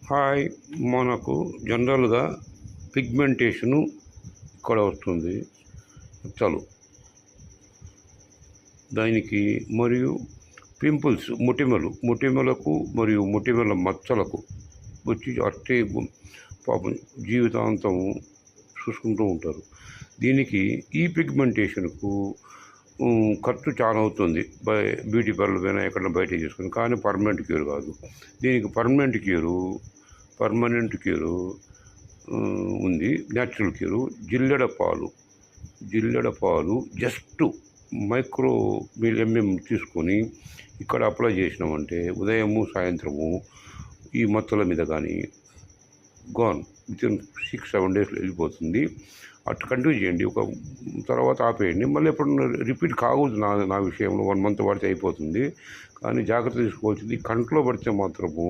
Hi. మనకు జనరల్‌గా pigmentation ఇక్కడ వస్తుంది. చలు దానికి మరియు పింపుల్స్ మొటిమలకు మరియు మొటిమల మచ్చలకు వచ్చి అట్టే పాపం జీవితాంతం చూసుకుంటూ ఉంటారు. దీనికి ఈ పిగ్మెంటేషన్‌కు ఖర్చు చాలా అవుతుంది. బ్యూటీ పార్లర్ పోయినా ఎక్కడైనా బయట చేసుకొని, కానీ పర్మనెంట్ క్యూర్ కాదు. దీనికి పర్మనెంట్ క్యూరు ఉంది. న్యాచురల్ క్యూరు జిల్లెడ పాలు జస్ట్ మైక్రో ఎంఎం తీసుకొని ఇక్కడ అప్లై చేసినామంటే ఉదయము సాయంత్రము ఈ మచ్చల మీద కానీ గాన్ వితిన్ 6-7 డేస్లో వెళ్ళిపోతుంది. అటు కంటిన్యూ చేయండి. ఒక తర్వాత ఆపేయండి. మళ్ళీ ఎప్పుడన్నా రిపీట్ కాకూడదు. నా విషయంలో 1 మంత్ పడితే అయిపోతుంది. కానీ జాగ్రత్త తీసుకోవాల్సింది, కంట్లో పడితే మాత్రము